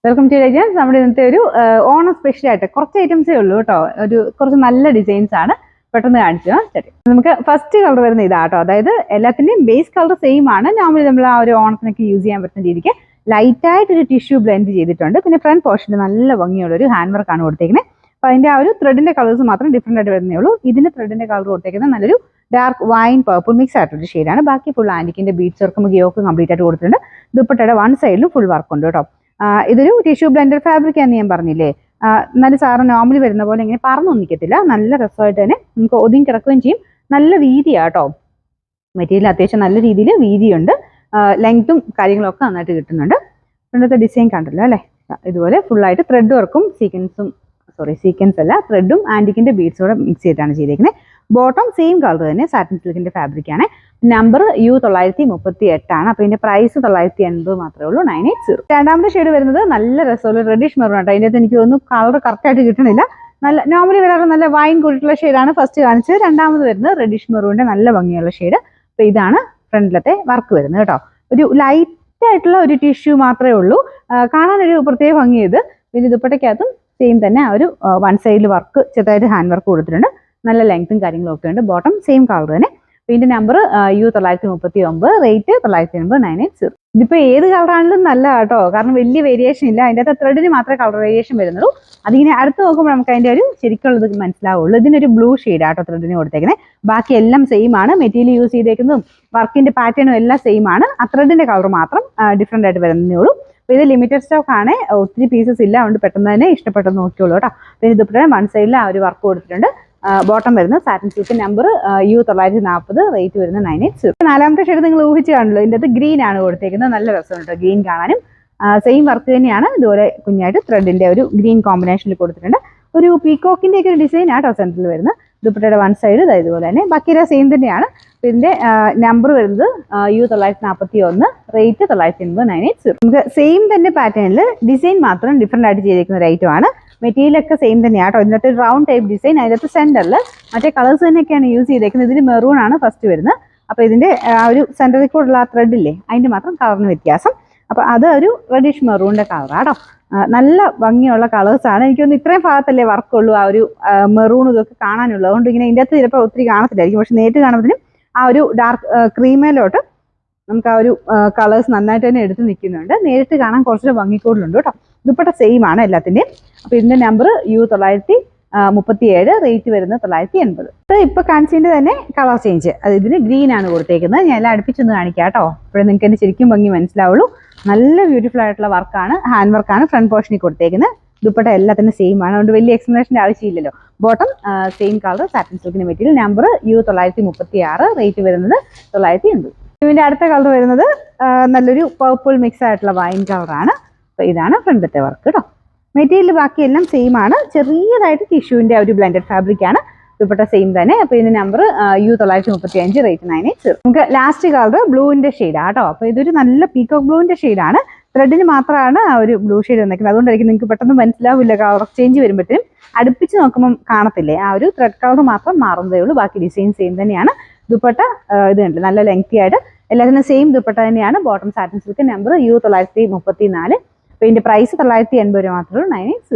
Welcome to രജൻസ്. നമ്മുടെ ഇന്നത്തെ ഒരു ഓണം സ്പെഷ്യൽ ആയിട്ട് കുറച്ച് ഐറ്റംസേ ഉള്ളൂ കേട്ടോ. കുറച്ച് നല്ല ഡിസൈൻസ് ആണ്, പെട്ടെന്ന് കാണിച്ചു ശരി. നമുക്ക് ഫസ്റ്റ് കളർ വരുന്ന ഇതാട്ടോ. അതായത് എല്ലാത്തിൻ്റെയും ബേസ് കളർ സെയിം ആണ്. നോർമലി നമ്മൾ ആ ഒരു ഓണത്തിനൊക്കെ യൂസ് ചെയ്യാൻ പറ്റുന്ന രീതിക്ക് ലൈറ്റായിട്ട് ഒരു ടിഷ്യൂ ബ്ലെൻഡ് ചെയ്തിട്ടുണ്ട്. പിന്നെ ഫ്രണ്ട് പോർഷനിൽ നല്ല ഭംഗിയുള്ള ഒരു ഹാൻഡ് വർക്ക് ആണ് കൊടുത്തേക്കുന്നത്. അപ്പോൾ അതിൻ്റെ ആ ഒരു ത്രെഡിന്റെ കളേഴ്സ് മാത്രം ഡിഫറെൻ്റ് ആയിട്ട് വരുന്നേ ഉള്ളൂ. ഇതിന്റെ ത്രെഡിന്റെ കളർ കൊടുത്തേക്കുന്നത് നല്ലൊരു ഡാർക്ക് വൈൻ പർപ്പിൾ മിക്സ് ആയിട്ടൊരു ഷെയ്ഡാണ്. ബാക്കി ഫുൾ ആൻറ്റിക്കിന്റെ ബീഡ്സ് വർക്കും യോക്ക് കംപ്ലീറ്റ് ആയിട്ട് കൊടുത്തിട്ടുണ്ട്. ദുപ്പട്ടയുടെ വൺ സൈഡിലും ഫുൾ വർക്ക് ഉണ്ട് കേട്ടോ. ഇതൊരു ടിഷ്യൂ ബ്ലെൻഡഡ് ഫാബ്രിക് ആണെന്ന് ഞാൻ പറഞ്ഞില്ലേ. നല്ല സാറ് നോർമലി വരുന്ന പോലെ ഇങ്ങനെ പറന്നൊന്നും നിൽക്കത്തില്ല. നല്ല രസമായിട്ട് തന്നെ നമുക്ക് ഒതുങ്ങി കിടക്കുകയും ചെയ്യും. നല്ല വീതിയാണ് കേട്ടോ. മെറ്റീരിയൽ അത്യാവശ്യം നല്ല രീതിയിൽ വീതിയുണ്ട്. ലെങ്ത്തും കാര്യങ്ങളൊക്കെ നന്നായിട്ട് കിട്ടുന്നുണ്ട്. ഇന്നത്തെ ഡിസൈൻ കണ്ടല്ലോ അല്ലേ. ഇതുപോലെ ഫുള്ളായിട്ട് ത്രെഡ് വർക്കും സീക്വൻസ് അല്ല, ത്രെഡും ആൻറ്റിക്കിന്റെ ബീഡ്സോടെ മിക്സ് ചെയ്തിട്ടാണ് ചെയ്തേക്കുന്നത്. ബോട്ടം സെയിം കളർ തന്നെ സാറ്റിൻ സിൽക്കിന്റെ ഫാബ്രിക് ആണ്. നമ്പർ U938 ആണ്. അപ്പോൾ ഇതിന്റെ പ്രൈസ് 980 മാത്രമേ ഉള്ളൂ, 980. രണ്ടാമത്തെ ഷെയ്ഡ് വരുന്നത് നല്ല രസമുള്ള റെഡിഷ് മെറൂൺ ആട്ടോ. അതിൻ്റെ അകത്ത് എനിക്ക് തോന്നുന്നു കളർ കറക്റ്റ് ആയിട്ട് കിട്ടണില്ല. നല്ല നോർമലി വരാറ് നല്ല വൈൻ കൂടിയിട്ടുള്ള ഷെയ്ഡാണ് ഫസ്റ്റ് കാണിച്ചത്. രണ്ടാമത് വരുന്നത് റെഡിഷ് മെറൂണിന്റെ നല്ല ഭംഗിയുള്ള ഷെയ്ഡ്. അപ്പോൾ ഇതാണ് ഫ്രണ്ടിലത്തെ വർക്ക് വരുന്നത് കേട്ടോ. ഒരു ലൈറ്റ് ആയിട്ടുള്ള ഒരു ടിഷ്യൂ മാത്രമേ ഉള്ളൂ. കാണാനൊരു പ്രത്യേക ഭംഗി ഇത്. പിന്നെ ദുപ്പട്ടയ്ക്കകത്തും സെയിം തന്നെ ആ ഒരു വൺ സൈഡിൽ വർക്ക് ചെറുതായിട്ട് ഹാൻഡ് വർക്ക് കൊടുത്തിട്ടുണ്ട്. നല്ല ലെങ്ത്തും കാര്യങ്ങളും ഒക്കെ ഉണ്ട്. ബോട്ടം സെയിം കളർ തന്നെ. ഇതിന്റെ നമ്പർ U939, റേറ്റ് 980, 980. ഇതിപ്പോൾ ഏത് കളറാണെങ്കിലും നല്ല കേട്ടോ. കാരണം വലിയ വേരിയേഷൻ ഇല്ല. അതിൻ്റെ അകത്ത് ത്രെഡിന് മാത്രമേ കളർ വേരിയേഷൻ വരുന്നുള്ളൂ. അതിങ്ങനെ അടുത്ത് നോക്കുമ്പോൾ നമുക്ക് അതിൻ്റെ ഒരു ശരിക്കുള്ളത് മനസ്സിലാവുള്ളൂ. ഇതിനൊരു ബ്ലൂ ഷെയ്ഡാട്ടോ ത്രെഡിന് കൊടുത്തേക്കുന്നത്. ബാക്കി എല്ലാം സെയിം ആണ്. മെറ്റീരിയൽ യൂസ് ചെയ്തേക്കുന്നതും വർക്കിന്റെ പാറ്റേണും എല്ലാം സെയിം ആണ്. ആ ത്രെഡിന്റെ കളർ മാത്രം ഡിഫറെൻ്റ് ആയിട്ട് വരുന്നേ ഉള്ളൂ. അപ്പോൾ ഇത് ലിമിറ്റഡ് സ്റ്റോക്ക് ആണ്. ഒത്തിരി പീസസ് ഇല്ല. അതുകൊണ്ട് പെട്ടെന്ന് തന്നെ ഇഷ്ടപ്പെട്ടെന്ന് നോക്കിയുള്ളൂ കേട്ടോ. പിന്നെ ദുപ്പട്ടയുടെ വൺ സൈഡിൽ ആ ഒരു വർക്ക് കൊടുത്തിട്ടുണ്ട്. ബോട്ടം വരുന്നത് satin silk, number U940, rate വരുന്നത് 980. നാലാമത്തെ ഷെയ്ഡ് നിങ്ങൾ ഊഹിച്ച് കാണുമല്ലോ. ഇതിൻ്റെ അകത്ത് ഗ്രീൻ ആണ് കൊടുത്തേക്കുന്നത്. നല്ല രസമുണ്ട് ഗ്രീൻ കാണാനും. സെയിം വർക്ക് തന്നെയാണ്. ഇതുപോലെ കുഞ്ഞായിട്ട് ത്രെഡിന്റെ ഒരു ഗ്രീൻ കോമ്പിനേഷനിൽ കൊടുത്തിട്ടുണ്ട്. ഒരു പീകോക്കിന്റെ ഒക്കെ ഒരു ഡിസൈൻ ആട്ടോ സെന്ററിൽ വരുന്നത്. ദുപ്പട്ടയുടെ വൺ സൈഡ് ഇതുപോലെ തന്നെ. ബാക്കിയെല്ലാം സെയിം തന്നെയാണ്. ഇതിന്റെ നമ്പർ വരുന്നത് U941, റേറ്റ് 980, 980. നമുക്ക് സെയിം തന്നെ പാറ്റേണിൽ ഡിസൈൻ മാത്രം ഡിഫറെൻ്റ് ആയിട്ട് ചെയ്തേക്കുന്ന ഒരു ഐറ്റം ആണ്. മെറ്റീരിയലൊക്കെ സെയിം തന്നെയാണ് കേട്ടോ. ഇതിനകത്ത് ഒരു റൗണ്ട് ടൈപ്പ് ഡിസൈൻ, അതിനകത്ത് സെന്ററിൽ മറ്റേ കളേഴ്സ് തന്നെയൊക്കെയാണ് യൂസ് ചെയ്തേക്കുന്നത്. ഇതിന് മെറൂൺ ആണ് ഫസ്റ്റ് വരുന്നത്. അപ്പോൾ ഇതിന്റെ ആ ഒരു സെന്ററിൽ കൂടെയുള്ള ആ ത്രെഡ് ഇല്ലേ, അതിന്റെ മാത്രം കളറിന് വ്യത്യാസം. അപ്പോൾ അത് ഒരു റെഡിഷ് മെറൂണിന്റെ കളറാട്ടോ. നല്ല ഭംഗിയുള്ള കളേഴ്സാണ്. എനിക്കൊന്ന് ഇത്രയും ഭാഗത്തല്ലേ വർക്കുള്ളൂ ആ ഒരു മെറൂൺ ഇതൊക്കെ കാണാനുള്ളൂ. അതുകൊണ്ട് ഇങ്ങനെ ഇതിൻ്റെ അകത്ത് ചിലപ്പോൾ ഒത്തിരി കാണത്തില്ലായിരിക്കും. പക്ഷെ നേരിട്ട് കാണുമ്പോഴത്തേനും ആ ഒരു ഡാർക്ക് ക്രീമേലോട്ട് നമുക്ക് ആ ഒരു കളേഴ്സ് നന്നായിട്ട് തന്നെ എടുത്ത് നിൽക്കുന്നുണ്ട്. നേരിട്ട് കാണാൻ കുറച്ചുകൂടെ ഭംഗിക്കൂടുതലുണ്ട് കേട്ടോ. ദുപ്പട്ട സെയിം ആണ് എല്ലാത്തിൻ്റെയും. അപ്പോൾ ഇതിന്റെ നമ്പർ U937, റേറ്റ് വരുന്നത് 980. ഇപ്പൊ കാണിച്ചതിന്റെ തന്നെ കളർ ചേഞ്ച്. അത് ഇതിന് ഗ്രീൻ ആണ് കൊടുത്തേക്കുന്നത്. ഞാൻ എല്ലാം അടുപ്പിച്ചൊന്ന് കാണിക്കാം കേട്ടോ. അപ്പോഴേ നിങ്ങൾക്ക് എന്നെ ശരിക്കും ഭംഗി മനസ്സിലാവുള്ളൂ. നല്ല ബ്യൂട്ടിഫുൾ ആയിട്ടുള്ള വർക്കാണ്, ഹാൻഡ് വർക്കാണ് ഫ്രണ്ട് പോർഷനിൽ കൊടുത്തേക്കുന്നത്. ദുപ്പട്ട എല്ലാത്തിനും സെയിം ആണ്. അതുകൊണ്ട് വലിയ എക്സ്പ്ലനേഷൻ്റെ ആവശ്യമില്ലല്ലോ. ബോട്ടം സെയിം കളർ സാറ്റിൻ സിൽക്കിന്റെ മെറ്റീരിയൽ. നമ്പർ U936, റേറ്റ് വരുന്നത് 980. ഇതിന്റെ അടുത്ത കളർ വരുന്നത് നല്ലൊരു പർപ്പിൾ മിക്സ് ആയിട്ടുള്ള വൈൻ കളറാണ്. അപ്പോൾ ഇതാണ് ഫ്രണ്ടത്തെ വർക്ക് കേട്ടോ. മെറ്റീരിയൽ ബാക്കിയെല്ലാം സെയിം ആണ്. ചെറിയതായിട്ട് ടിഷ്യൂവിന്റെ ഒരു ബ്ലെൻഡഡ് ഫാബ്രിക് ആണ്. ദുപ്പട്ട സെയിം തന്നെ. അപ്പോൾ ഇതിന്റെ നമ്പർ U935, റേറ്റ് 980. നമുക്ക് ലാസ്റ്റ് കളർ ബ്ലൂവിന്റെ ഷെയ്ഡാണ് കേട്ടോ. അപ്പോൾ ഇതൊരു നല്ല പീകോക്ക് ബ്ലൂവിന്റെ ഷെയ്ഡാണ്. ത്രെഡിന് മാത്രമാണ് ആ ഒരു ബ്ലൂ ഷെയ്ഡ് വന്നിരിക്കുന്നത്. അതുകൊണ്ടായിരിക്കും നിങ്ങൾക്ക് പെട്ടെന്ന് മനസ്സിലാവില്ല. കളർ ചേഞ്ച് വരുമ്പോഴത്തേനും അടുപ്പിച്ച് നോക്കുമ്പോൾ കാണത്തില്ലേ, ആ ഒരു ത്രെഡ് കളർ മാത്രം മാറുന്നതേ ഉള്ളൂ. ബാക്കി ഡിസൈൻ സെയിം തന്നെയാണ്. ദുപ്പട്ട ഇത് ഉണ്ട് നല്ല ലെങ്തി ആയിട്ട്. എല്ലാത്തിനും സെയിം ദുപ്പട്ട തന്നെയാണ്. Bottom satin silk, number U934. അപ്പോൾ ഇതിന്റെ പ്രൈസ് 980 മാത്രമേ ഉള്ളൂ, 980.